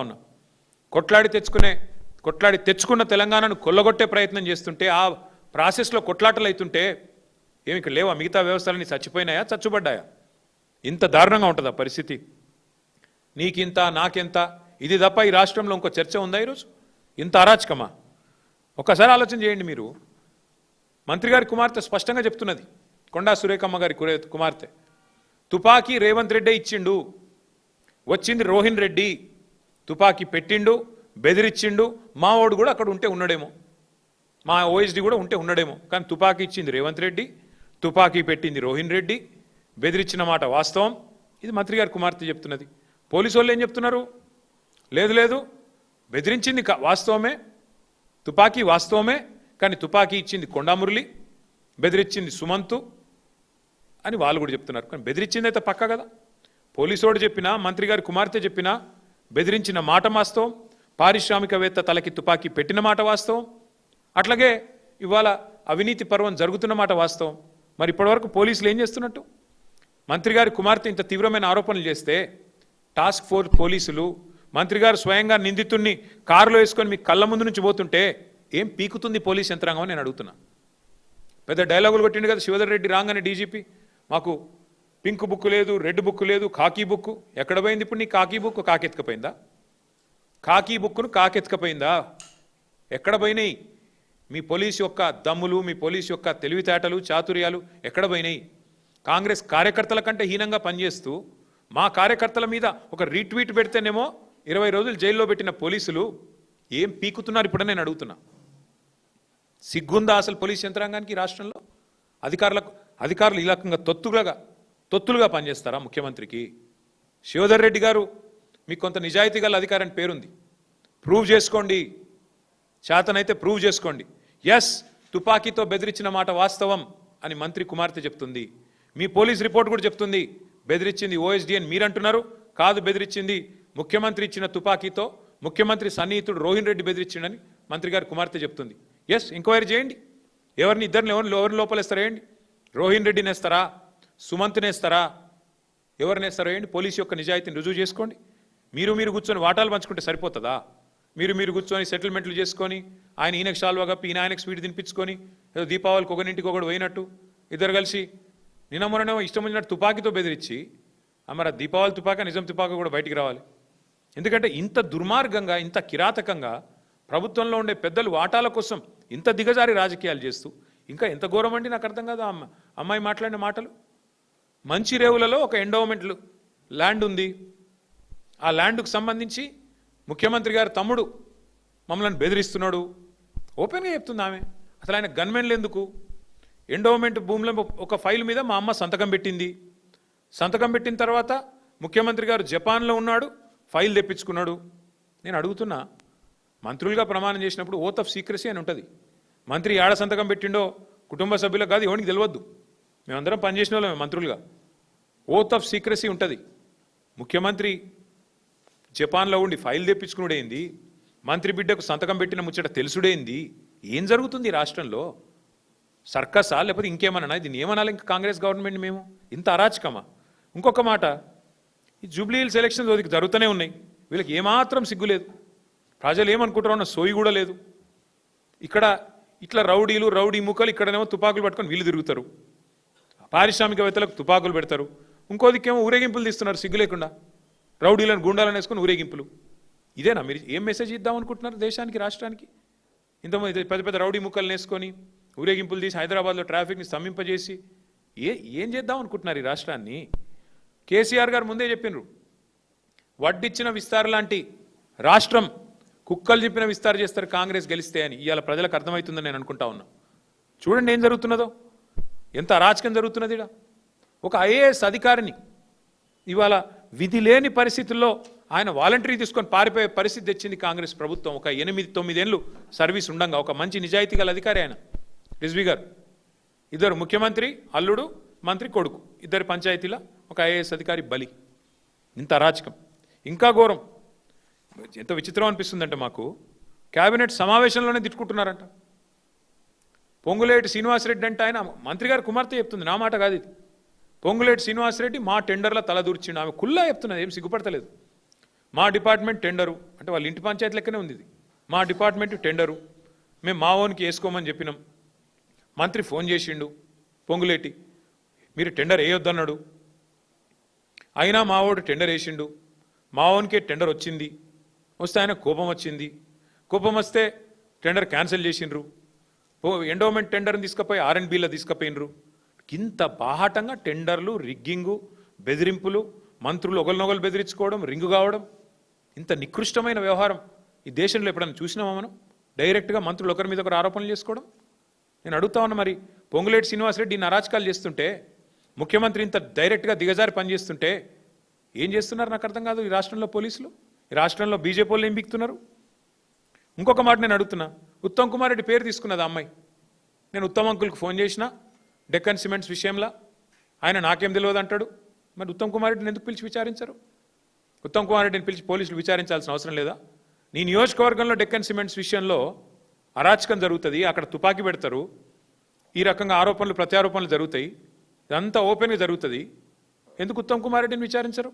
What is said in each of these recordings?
ఉన్నా కొట్లాడి తెచ్చుకున్న తెలంగాణను కొల్లగొట్టే ప్రయత్నం చేస్తుంటే ఆ ప్రాసెస్లో కొట్లాటలు అవుతుంటే ఏమి ఇక్కడ లేవా? మిగతా వ్యవస్థలన్నీ చచ్చిపోయినాయా, చచ్చుబడ్డాయా? ఇంత దారుణంగా ఉంటుందా పరిస్థితి? నీకింత నాకెంత, ఇది తప్ప ఈ రాష్ట్రంలో ఇంకో చర్చ ఉందా ఈరోజు? ఇంత అరాచకమా? ఒకసారి ఆలోచన చేయండి మీరు. మంత్రి గారి కుమార్తె స్పష్టంగా చెప్తున్నది, కొండా సురేఖమ్మ గారి కుమార్తె, తుపాకీ రేవంత్ రెడ్డి ఇచ్చిండు, వచ్చింది రోహిన్ రెడ్డి, తుపాకీ పెట్టిండు, బెదిరించిండు, మా ఓడు కూడా అక్కడ ఉంటే ఉన్నాడేమో, మా ఓఎస్డి కూడా ఉంటే ఉన్నాడేమో, కానీ తుపాకీ ఇచ్చింది రేవంత్ రెడ్డి, తుపాకీ పెట్టింది రోహిన్ రెడ్డి, బెదిరించిన మాట వాస్తవం. ఇది మంత్రి గారి కుమార్తె చెప్తున్నది. పోలీసు వాళ్ళు ఏం చెప్తున్నారు? లేదు లేదు, బెదిరించింది వాస్తవమే, తుపాకీ వాస్తవమే, కానీ తుపాకీ ఇచ్చింది కొండామురళి, బెదిరించింది సుమంతు అని వాళ్ళు కూడా చెప్తున్నారు. కానీ బెదిరించింది అయితే పక్క కదా. పోలీసోడు చెప్పినా, మంత్రి గారి కుమార్తె చెప్పినా బెదిరించిన మాట వాస్తవం, పారిశ్రామికవేత్త తలకి తుపాకీ పెట్టిన మాట వాస్తవం, అట్లాగే ఇవాళ అవినీతి పర్వం జరుగుతున్న మాట వాస్తవం. మరి ఇప్పటివరకు పోలీసులు ఏం చేస్తున్నట్టు? మంత్రి గారి కుమార్తె ఇంత తీవ్రమైన ఆరోపణలు చేస్తే టాస్క్ ఫోర్స్ పోలీసులు, మంత్రి గారు స్వయంగా నిందితుడిని కారులో వేసుకొని మీ కళ్ళ ముందు నుంచి పోతుంటే ఏం పీకుతుంది పోలీస్ యంత్రాంగం అని నేను అడుగుతున్నా. పెద్ద డైలాగులు కొట్టిండు కదా శివధర్ రెడ్డి రాగానే డీజీపీ, మాకు పింక్ బుక్ లేదు, రెడ్ బుక్ లేదు, కాకీ బుక్. ఎక్కడ పోయింది ఇప్పుడు నీ కాకీ బుక్? కాకెత్తుకపోయిందా? కాకీ బుక్ను కాకెత్తుకపోయిందా? ఎక్కడ పోయినాయి మీ పోలీసు యొక్క దమ్ములు, మీ పోలీసు యొక్క తెలివితేటలు, చాతుర్యాలు ఎక్కడ పోయినాయి? కాంగ్రెస్ కార్యకర్తల కంటే హీనంగా పనిచేస్తూ మా కార్యకర్తల మీద ఒక రీట్వీట్ పెడితేనేమో 20 రోజులు జైల్లో పెట్టిన పోలీసులు ఏం పీకుతున్నారు ఇప్పుడు నేను అడుగుతున్నా. సిగ్గుందా అసలు పోలీస్ యంత్రాంగానికి రాష్ట్రంలో? అధికారులు ఈ రకంగా తొత్తులుగా పనిచేస్తారా ముఖ్యమంత్రికి? శివధర్ రెడ్డి గారు, మీకు కొంత నిజాయితీ గల అధికారాన్ని పేరుంది, ప్రూవ్ చేసుకోండి, చేతనైతే ప్రూవ్ చేసుకోండి. ఎస్, తుపాకీతో బెదిరించిన మాట వాస్తవం అని మంత్రి కుమార్తె చెప్తుంది, మీ పోలీస్ రిపోర్ట్ కూడా చెప్తుంది. బెదిరించింది ఓఎస్డీ అని మీరంటున్నారు, కాదు బెదిరించింది ముఖ్యమంత్రి ఇచ్చిన తుపాకీతో ముఖ్యమంత్రి సన్నిహితుడు రోహిన్ రెడ్డి బెదిరించిండని మంత్రి గారి కుమార్తె చెప్తుంది. ఎస్, ఎంక్వైరీ చేయండి, ఎవరిని లోపలేస్తారా వేయండి, రోహిన్ రెడ్డిని వేస్తారా, సుమంత్ని వేస్తారా, ఎవరిని వేస్తారో వేయండి, పోలీసు యొక్క నిజాయితీని రుజువు చేసుకోండి. మీరు కూర్చొని వాటాలు పంచుకుంటే సరిపోతుందా? మీరు కూర్చొని సెటిల్మెంట్లు చేసుకొని ఈయనకు షాల్వా కప్పి ఆయనకు స్వీట్ తినిపించుకొని ఏదో దీపావళికి ఒకరింటికి ఒకటి పోయినట్టు ఇద్దరు కలిసి నిన్న మొన్ననేమో ఇష్టం వచ్చినట్టు తుపాకీతో బెదిరించి, మరి ఆ దీపావళి తుపాక నిజం తుపాక కూడా బయటికి రావాలి. ఎందుకంటే ఇంత దుర్మార్గంగా, ఇంత కిరాతకంగా ప్రభుత్వంలో ఉండే పెద్దలు వాటాల కోసం ఇంత దిగజారి రాజకీయాలు చేస్తూ ఇంకా ఎంత ఘోరం అండి నాకు అర్థం కాదు. అమ్మాయి మాట్లాడిన మాటలు. మంచి రేవులలో ఒక ఎండోమెంట్ ల్యాండ్ ఉంది, ఆ ల్యాండ్కు సంబంధించి ముఖ్యమంత్రి గారి తమ్ముడు మమ్మల్ని బెదిరిస్తున్నాడు ఓపెన్గా చెప్తుంది ఆమె. అసలు ఆయన గన్మెన్లు ఎందుకు? ఎండోమెంట్ భూమిలో ఒక ఫైల్ మీద మా అమ్మ సంతకం పెట్టింది, సంతకం పెట్టిన తర్వాత ముఖ్యమంత్రి గారు జపాన్లో ఉన్నాడు, ఫైల్ తెప్పించుకున్నాడు. నేను అడుగుతున్నా, మంత్రులుగా ప్రమాణం చేసినప్పుడు ఓత్ ఆఫ్ సీక్రసీ అని ఉంటుంది. మంత్రి ఏడ సంతకం పెట్టిండో కుటుంబ సభ్యులకు కాదు, ఎవరికి తెలియద్దు. మేమందరం పనిచేసిన వాళ్ళమే మంత్రులుగా. ఓత్ ఆఫ్ సీక్రసీ ఉంటుంది. ముఖ్యమంత్రి జపాన్లో ఉండి ఫైల్ తెప్పించుకున్నాడేంది, మంత్రి బిడ్డకు సంతకం పెట్టిన ముచ్చట తెలుసుడేంది? ఏం జరుగుతుంది రాష్ట్రంలో? సర్కసా లేకపోతే ఇంకేమన్నా? దీన్ని ఏమనాలి ఇంకా కాంగ్రెస్ గవర్నమెంట్? మేము ఇంత అరాచకమా? ఇంకొక మాట, ఈ జూబ్లీ హిల్స్ ఎలక్షన్స్ జరుగుతూనే ఉన్నాయి, వీళ్ళకి ఏమాత్రం సిగ్గు లేదు. ప్రజలు ఏమనుకుంటారో అన్న సోయి కూడా లేదు. ఇక్కడ ఇట్లా రౌడీ ముక్కలు ఇక్కడనేమో తుపాకులు పట్టుకొని వీళ్ళు తిరుగుతారు, పారిశ్రామికవేత్తలకు తుపాకులు పెడతారు, ఇంకో దిక్కేమో ఊరేగింపులు తీస్తున్నారు సిగ్గు లేకుండా, రౌడీలను గుండాలను వేసుకొని ఊరేగింపులు. ఇదేనా మీరు ఏం మెసేజ్ ఇద్దాం అనుకుంటున్నారు దేశానికి, రాష్ట్రానికి? ఇంతమంది పెద్ద పెద్ద రౌడీ ముక్కలను వేసుకొని ఊరేగింపులు తీసి హైదరాబాద్లో ట్రాఫిక్ని స్తంభింపజేసి ఏం చేద్దాం అనుకుంటున్నారు ఈ రాష్ట్రాన్ని? కేసీఆర్ గారు ముందే చెప్పినారు, వడ్డిచ్చిన విస్తార లాంటి రాష్ట్రం కుక్కలు చెప్పిన విస్తార చేస్తారు కాంగ్రెస్ గెలిస్తే అని. ఇవాళ ప్రజలకు అర్థమవుతుందని నేను అనుకుంటా ఉన్నా. చూడండి ఏం జరుగుతున్నదో, ఎంత అరాచకం జరుగుతున్నది. ఒక ఐఏఎస్ అధికారిని ఇవాళ విధి లేని పరిస్థితుల్లో ఆయన వాలంటరీ తీసుకొని పారిపోయే పరిస్థితి తెచ్చింది కాంగ్రెస్ ప్రభుత్వం. ఒక 8-9 ఏళ్ళు సర్వీస్ ఉండంగా ఒక మంచి నిజాయితీ గల అధికారి ఆయన రిజ్వీ గారు. ఇద్దరు ముఖ్యమంత్రి అల్లుడు, మంత్రి కొడుకు, ఇద్దరు పంచాయతీల ఒక ఐఏఎస్ అధికారి బలి. ఇంత అరాచకం. ఇంకా ఘోరం, ఎంత విచిత్రం అనిపిస్తుందంటే మాకు, క్యాబినెట్ సమావేశంలోనే తిట్టుకుంటున్నారంట. పొంగులేటి శ్రీనివాసరెడ్డి అంటే ఆయన మంత్రి గారి కుమార్తె చెప్తుంది, నా మాట కాదు ఇది. పొంగులేటి శ్రీనివాసరెడ్డి మా టెండర్ల తలదూర్చిండు, ఆమె కుల్లా చెప్తున్నది, ఏం సిగ్గుపడతలేదు. మా డిపార్ట్మెంట్ టెండరు అంటే వాళ్ళ ఇంటి పంచాయతీ లెక్కనే ఉంది ఇది. మా డిపార్ట్మెంట్ టెండరు మేము మా ఓన్కి వేసుకోమని చెప్పినాం. మంత్రి ఫోన్ చేసిండు పొంగులేటి, మీరు టెండర్ వేయొద్దన్నాడు. అయినా మా ఓడు టెండర్ వేసిండు, మా ఓన్కే టెండర్ వచ్చింది. వస్తే ఆయన కోపం వచ్చింది, కోపం వస్తే టెండర్ క్యాన్సిల్ చేసిండ్రు. ఎండోమెంట్ టెండర్ని తీసుకుపోయి R&Bలో తీసుకుపోయినరు. ఇంత బాహాటంగా టెండర్లు, రిగ్గింగు, బెదిరింపులు, మంత్రులు ఒకరినొకరు బెదిరించుకోవడం, రింగు కావడం, ఇంత నికృష్టమైన వ్యవహారం ఈ దేశంలో ఎప్పుడైనా చూసినామా మనం? డైరెక్ట్గా మంత్రులు ఒకరి మీద ఒకరు ఆరోపణలు చేసుకోవడం. నేను అడుగుతా ఉన్నా, మరి పొంగులేటి శ్రీనివాసరెడ్డి ఇన్ని అరాచకాలు చేస్తుంటే, ముఖ్యమంత్రి ఇంత డైరెక్ట్గా దిగజారి పనిచేస్తుంటే ఏం చేస్తున్నారు నాకు అర్థం కాదు. ఈ రాష్ట్రంలో పోలీసులు, ఈ రాష్ట్రంలో బీజేపీ వాళ్ళు ఏం బిక్తున్నారు? ఇంకొక మాట నేను అడుగుతున్నా, ఉత్తమ్ కుమార్ రెడ్డి పేరు తీసుకున్నది ఆ అమ్మాయి. నేను ఉత్తమ్ అంకుల్కి ఫోన్ చేసిన డెక్కన్ సిమెంట్స్ విషయంలో, ఆయన నాకేం తెలియదు అంటాడు. మరి ఉత్తమ్ కుమార్ రెడ్డిని ఎందుకు పిలిచి విచారించరు? ఉత్తమ్ కుమార్ రెడ్డిని పిలిచి పోలీసులు విచారించాల్సిన అవసరం లేదా? నీ నియోజకవర్గంలో డెక్కన్ సిమెంట్స్ విషయంలో అరాచకం జరుగుతుంది, అక్కడ తుపాకీ పెడతారు, ఈ రకంగా ఆరోపణలు ప్రత్యారోపణలు జరుగుతాయి, ఇదంతా ఓపెన్గా జరుగుతుంది. ఎందుకు ఉత్తమ్ కుమార్ రెడ్డిని విచారించరు?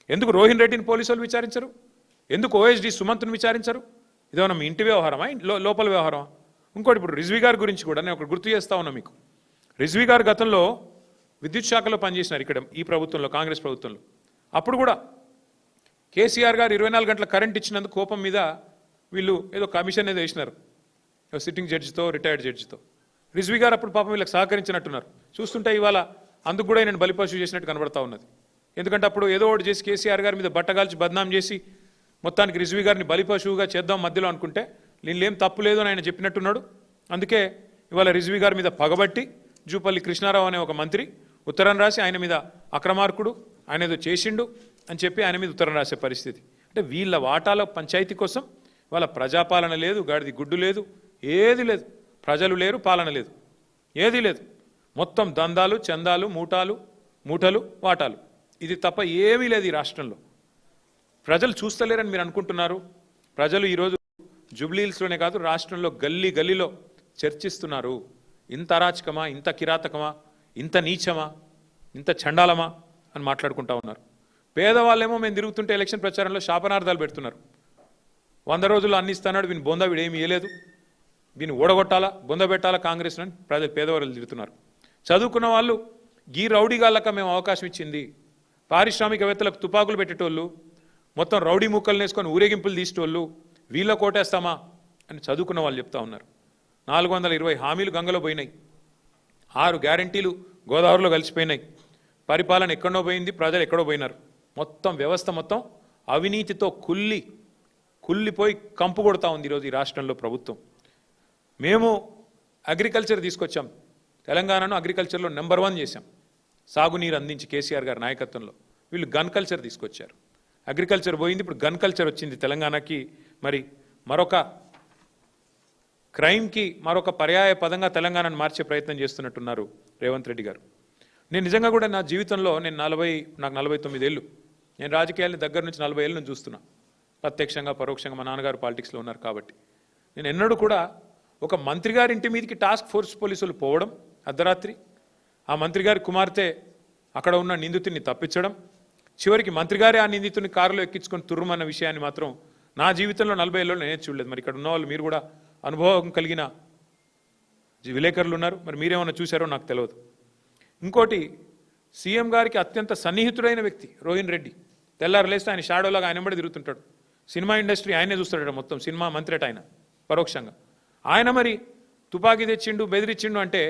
ఎందుకు రోహిన్ రెడ్డిని పోలీసు వాళ్ళు విచారించరు? ఎందుకు OSD సుమంత్ని విచారించరు? ఇదేమన్నా మీ ఇంటి వ్యవహారమా, లోపల వ్యవహారమా? ఇంకోటి, ఇప్పుడు రిజ్వీ గారి గురించి కూడా నేను ఒకటి గుర్తు చేస్తా ఉన్నా మీకు. రిజ్వీ గారు గతంలో విద్యుత్ శాఖలో పనిచేసినారు ఇక్కడ ఈ ప్రభుత్వంలో, కాంగ్రెస్ ప్రభుత్వంలో. అప్పుడు కూడా కేసీఆర్ గారు 24 గంటల కరెంట్ ఇచ్చినందుకు కోపం మీద వీళ్ళు ఏదో కమిషన్ ఏదో వేసినారు, సిట్టింగ్ జడ్జితో, రిటైర్డ్ జడ్జితో. రిజ్వీ గారు అప్పుడు పాపం వీళ్ళకి సహకరించినట్టున్నారు. చూస్తుంటే ఇవాళ అందుకు కూడా నేను బలిపశువు చేసినట్టు కనబడతా ఉన్నది. ఎందుకంటే అప్పుడు ఏదో ఒకటి చేసి కేసీఆర్ గారి మీద బట్టగాల్చి బద్నాం చేసి మొత్తానికి రిజ్వీ గారిని బలిపశువుగా చేద్దాం మధ్యలో అనుకుంటే, వీళ్ళేం తప్పు లేదు అని ఆయన చెప్పినట్టున్నాడు. అందుకే ఇవాళ రిజ్వీ గారి మీద పగబట్టి జూపల్లి కృష్ణారావు అనే ఒక మంత్రి ఉత్తరం రాసి ఆయన మీద అక్రమార్కుడు, ఆయన ఏదో చేసిండు అని చెప్పి ఆయన మీద ఉత్తరం రాసే పరిస్థితి. అంటే వీళ్ళ వాటాల పంచాయతీ కోసం వాళ్ళ ప్రజాపాలన లేదు, గాడిది గుడ్డు లేదు, ఏది లేదు. ప్రజలు లేరు, పాలన లేదు, ఏదీ లేదు. మొత్తం దందాలు, చందాలు, మూటలు, వాటాలు, ఇది తప్ప ఏమీ లేదు ఈ రాష్ట్రంలో. ప్రజలు చూస్తలేరని మీరు అనుకుంటున్నారు. ప్రజలు ఈరోజు జూబ్లీహిల్స్లోనే కాదు, రాష్ట్రంలో గల్లీ గల్లీలో చర్చిస్తున్నారు. ఇంత అరాచకమా, ఇంత కిరాతకమా, ఇంత నీచమా, ఇంత చండాలమా అని మాట్లాడుకుంటా ఉన్నారు. పేదవాళ్ళేమో మేము తిరుగుతుంటే ఎలక్షన్ ప్రచారంలో శాపనార్థాలు పెడుతున్నారు. 100 రోజుల్లో అన్ని ఇస్తున్నాడు, వీని బొంద వీడేమి ఇయ్యలేదు, దీన్ని ఓడగొట్టాలా, బొంద పెట్టాలా కాంగ్రెస్ అని పేదవాళ్ళు తిరుగుతున్నారు. చదువుకున్న వాళ్ళు గీ రౌడీగాళ్ళక మేము అవకాశం ఇచ్చింది, పారిశ్రామికవేత్తలకు తుపాకులు పెట్టేటోళ్ళు, మొత్తం రౌడీ ముక్కలు వేసుకొని ఊరేగింపులు తీసేటోళ్ళు, వీళ్ళ కోటేస్తామా అని చదువుకున్న వాళ్ళు చెప్తా ఉన్నారు. 420 హామీలు గంగలో పోయినాయి, 6 గ్యారంటీలు గోదావరిలో కలిసిపోయినాయి. పరిపాలన ఎక్కడో పోయింది, ప్రజలు ఎక్కడో పోయినారు. మొత్తం వ్యవస్థ మొత్తం అవినీతితో కుల్లిపోయి కంపు కొడతా ఉంది ఈరోజు ఈ రాష్ట్రంలో ప్రభుత్వం. మేము అగ్రికల్చర్ తీసుకొచ్చాం, తెలంగాణను అగ్రికల్చర్లో నెంబర్ 1 చేశాం, సాగునీరు అందించి కేసీఆర్ గారి నాయకత్వంలో. వీళ్ళు గన్ కల్చర్ తీసుకొచ్చారు, అగ్రికల్చర్ పోయింది, ఇప్పుడు గన్ కల్చర్ వచ్చింది తెలంగాణకి. మరి మరొక క్రైమ్కి మరొక పర్యాయ పదంగా తెలంగాణను మార్చే ప్రయత్నం చేస్తున్నట్టున్నారు రేవంత్ రెడ్డి గారు. నేను నిజంగా కూడా నా జీవితంలో నాకు 49 ఏళ్ళు, నేను రాజకీయాలని దగ్గర నుంచి 40 ఏళ్ళ నుంచి చూస్తున్నా, ప్రత్యక్షంగా పరోక్షంగా. మా నాన్నగారు పాలిటిక్స్లో ఉన్నారు కాబట్టి నేను ఎన్నడూ కూడా ఒక మంత్రి గారి ఇంటి మీదకి టాస్క్ ఫోర్స్ పోలీసులు పోవడం అర్ధరాత్రి, ఆ మంత్రి గారి కుమార్తె అక్కడ ఉన్న నిందితుడిని తప్పించడం, చివరికి మంత్రి గారే ఆ నిందితుడిని కారులో ఎక్కించుకొని తుర్రుమన్న విషయాన్ని మాత్రం నా జీవితంలో 40 ఏళ్ళలో నేనే చూడలేదు. మరి ఇక్కడ ఉన్న వాళ్ళు, మీరు కూడా అనుభవం కలిగిన విలేకరులు ఉన్నారు, మరి మీరేమన్నా చూశారో నాకు తెలియదు. ఇంకోటి, సీఎం గారికి అత్యంత సన్నిహితుడైన వ్యక్తి రోహిన్ రెడ్డి, తెల్లారు లేస్తే ఆయన షాడోలాగా ఆయన వెంబడి తిరుగుతుంటాడు. సినిమా ఇండస్ట్రీ ఆయనే చూస్తాడు, మొత్తం సినిమా మంత్రి అట ఆయన పరోక్షంగా. ఆయన మరి తుపాకీ తెచ్చిండు, బెదిరించిండు అంటే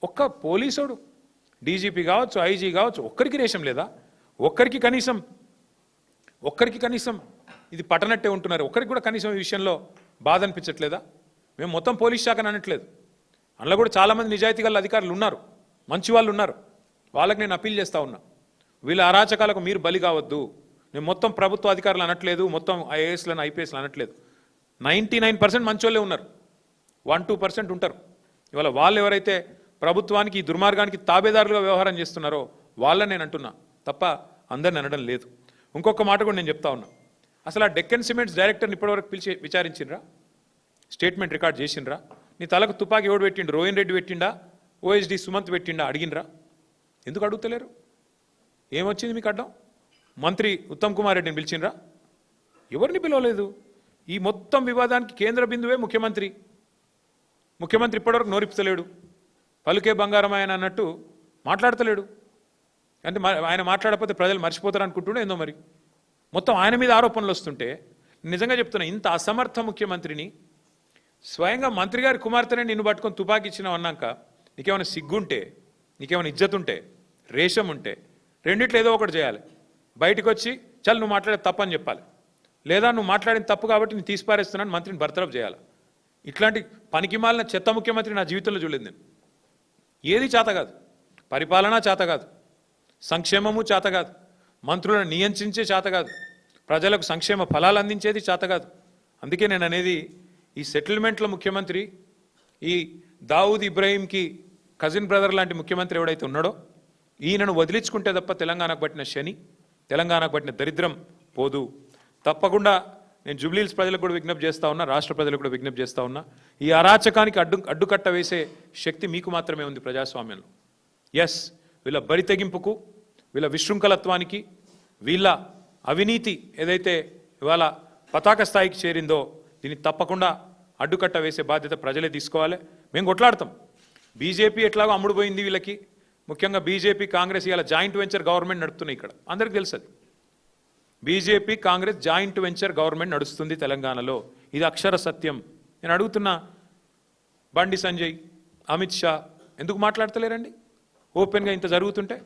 ఒక్క పోలీసోడు, డీజీపీ కావచ్చు, ఐజీ కావచ్చు, ఒక్కరికి రేషం లేదా? ఒక్కరికి కనీసం ఇది పట్టనట్టే ఉంటున్నారు. ఒక్కరికి కూడా కనీసం ఈ విషయంలో బాధ అనిపించట్లేదా? మేము మొత్తం పోలీస్ శాఖను అనట్లేదు, అందులో కూడా చాలామంది నిజాయితీ గల అధికారులు ఉన్నారు, మంచి వాళ్ళు ఉన్నారు. వాళ్ళకి నేను అప్పీల్ చేస్తూ ఉన్నా, వీళ్ళ అరాచకాలకు మీరు బలి కావద్దు. నేను మొత్తం ప్రభుత్వ అధికారులు అనట్లేదు, మొత్తం ఐఏఎస్లను ఐపీఎస్లు అనట్లేదు. 99% మంచోళ్ళే ఉన్నారు, 1-2% ఉంటారు. ఇవాళ వాళ్ళు ఎవరైతే ప్రభుత్వానికి ఈ దుర్మార్గానికి తాబేదారులుగా వ్యవహారం చేస్తున్నారో వాళ్ళని నేను అంటున్నా తప్ప అందరిని అనడం లేదు. ఇంకొక మాట కూడా నేను చెప్తా ఉన్నా, అసలు ఆ డెక్కన్ సిమెంట్స్ డైరెక్టర్ని ఇప్పటివరకు పిలిచి విచారించిండ్రా? స్టేట్మెంట్ రికార్డ్ చేసిండ్రా? నీ తలకు తుపాకీ ఎవడు పెట్టిండు? రోహిన్ రెడ్డి పెట్టిండా, OSD సుమంత్ పెట్టిండా? అడిగినరా? ఎందుకు అడుగుతలేరు? ఏమొచ్చింది మీకు అడ్డం? మంత్రి ఉత్తమ్ కుమార్ రెడ్డిని పిలిచిండ్రా? ఎవరిని పిలవలేదు. ఈ మొత్తం వివాదానికి కేంద్ర బిందువే ముఖ్యమంత్రి. ముఖ్యమంత్రి ఇప్పటివరకు నోరిపుతలేడు. పలుకే బంగారం ఆయన అన్నట్టు మాట్లాడతలేడు. అంటే ఆయన మాట్లాడకపోతే ప్రజలు మర్చిపోతారు అనుకుంటుండే ఏందో మరి. మొత్తం ఆయన మీద ఆరోపణలు వస్తుంటే నిజంగా చెప్తున్నా, ఇంత అసమర్థ ముఖ్యమంత్రిని స్వయంగా మంత్రి గారి కుమార్తెనే నిన్ను పట్టుకొని తుపాకీ ఇచ్చినావు అన్నాక నీకేమైనా సిగ్గుంటే, నీకేమైనా ఇజ్జత్ ఉంటే, రేషం ఉంటే రెండిట్లో ఏదో ఒకటి చేయాలి. బయటకు వచ్చి చల్ నువ్వు మాట్లాడేది తప్పు అని చెప్పాలి, లేదా నువ్వు మాట్లాడిన తప్పు కాబట్టి నేను తీసిపారేస్తున్నాను మంత్రిని బర్తరఫ్ చేయాలి. ఇట్లాంటి పనికిమాలిన చెత్త ముఖ్యమంత్రి నా జీవితంలో చూడలేదు నేను. ఏది చేత కాదు, పరిపాలన చేత కాదు, సంక్షేమము చేత కాదు, మంత్రులను నియంత్రించే చేత కాదు, ప్రజలకు సంక్షేమ ఫలాలు అందించేది చేత కాదు. అందుకే నేను అనేది, ఈ సెటిల్మెంట్ల ముఖ్యమంత్రి, ఈ దావుద్ ఇబ్రాహీంకి కజిన్ బ్రదర్ లాంటి ముఖ్యమంత్రి ఎవడైతే ఉన్నాడో ఈయనను వదిలించుకుంటే తప్ప తెలంగాణకు పట్టిన శని, తెలంగాణకు పట్టిన దరిద్రం పోదు. తప్పకుండా నేను జూబ్లీహిల్స్ ప్రజలకు కూడా విజ్ఞప్తి చేస్తా ఉన్నా, రాష్ట్ర ప్రజలకు కూడా విజ్ఞప్తి చేస్తా ఉన్నా, ఈ అరాచకానికి అడ్డుకట్ట వేసే శక్తి మీకు మాత్రమే ఉంది ప్రజాస్వామ్యంలో. ఎస్, వీళ్ళ బరి తెగింపుకు, వీళ్ళ విశృంఖలత్వానికి, వీళ్ళ అవినీతి ఏదైతే ఇవాళ పతాక స్థాయికి చేరిందో దీన్ని తప్పకుండా అడ్డుకట్ట వేసే బాధ్యత ప్రజలే తీసుకోవాలి. మేము కొట్లాడతాం. బీజేపీ ఎట్లాగో అమ్ముడుపోయింది వీళ్ళకి. ముఖ్యంగా బీజేపీ కాంగ్రెస్ ఇవాళ జాయింట్ వెంచర్ గవర్నమెంట్ నడుపుతున్నాయి. ఇక్కడ అందరికీ తెలుసు అది. BJP Congress joint venture government నడుస్తుంది తెలంగాణలో. ఇది అక్షర సత్యం. నేను అడుగుతున్నా, బండి సంజయ్, అమిత్ షా ఎందుకు మాట్లాడతలేరండి? ఓపెన్గా ఇంత జరుగుతుంటే,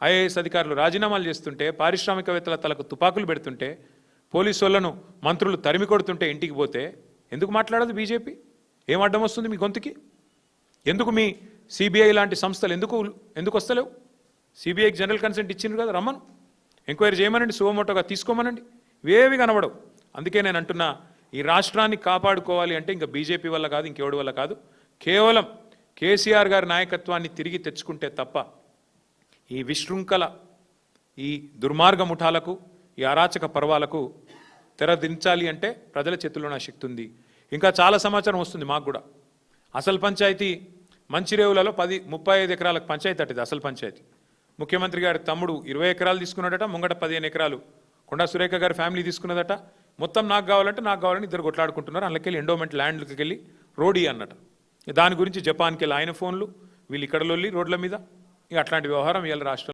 ఐఏఎస్ అధికారులు రాజీనామాలు చేస్తుంటే, పారిశ్రామికవేత్తల తలకు తుపాకులు పెడుతుంటే, పోలీసు వాళ్ళను మంత్రులు తరిమి కొడుతుంటే ఇంటికి పోతే ఎందుకు మాట్లాడదు బీజేపీ? ఏం అడ్డం వస్తుంది మీ గొంతుకి? ఎందుకు మీ సిబిఐ లాంటి సంస్థలు ఎందుకు వస్తలేవు? సిబిఐకి జనరల్ కన్సెంట్ ఇచ్చిండ్రు కదా, రమ్మను, ఎంక్వైరీ చేయమనండి, సువమోటోగా తీసుకోమనండి. ఇవేవి కనబడవు. అందుకే నేను అంటున్నా, ఈ రాష్ట్రాన్ని కాపాడుకోవాలి అంటే ఇంకా బీజేపీ వల్ల కాదు, ఇంకెవడి వల్ల కాదు, కేవలం కేసీఆర్ గారి నాయకత్వాన్ని తిరిగి తెచ్చుకుంటే తప్ప ఈ విశృంఖల, ఈ దుర్మార్గ ముఠాలకు, ఈ అరాచక పర్వాలకు తెరదించాలి అంటే ప్రజల చేతుల్లో నా శక్తి ఉంది. ఇంకా చాలా సమాచారం వస్తుంది మాకు కూడా. అసలు పంచాయతీ మంచిరేవులలో 35 ఎకరాలకు పంచాయతీ అట్టది అసలు పంచాయతీ. ముఖ్యమంత్రి గారి తమ్ముడు 20 ఎకరాలు తీసుకున్నాడట, ముంగట 15 ఎకరాలు కొండా సురేఖ గారి ఫ్యామిలీ తీసుకున్నదట. మొత్తం నాకు కావాలంటే నాకు కావాలని ఇద్దరు కొట్లాడుకుంటున్నారు. అందులోకి ఎండోమెంట్ ల్యాండ్కి వెళ్ళి రోడీ అన్నట. దాని గురించి జపాన్కి వెళ్ళి ఆయన ఫోన్లు, వీళ్ళు ఇక్కడ లొల్లి రోడ్ల మీద. ఇక అట్లాంటి వ్యవహారం ఇవాళ రాష్ట్రంలో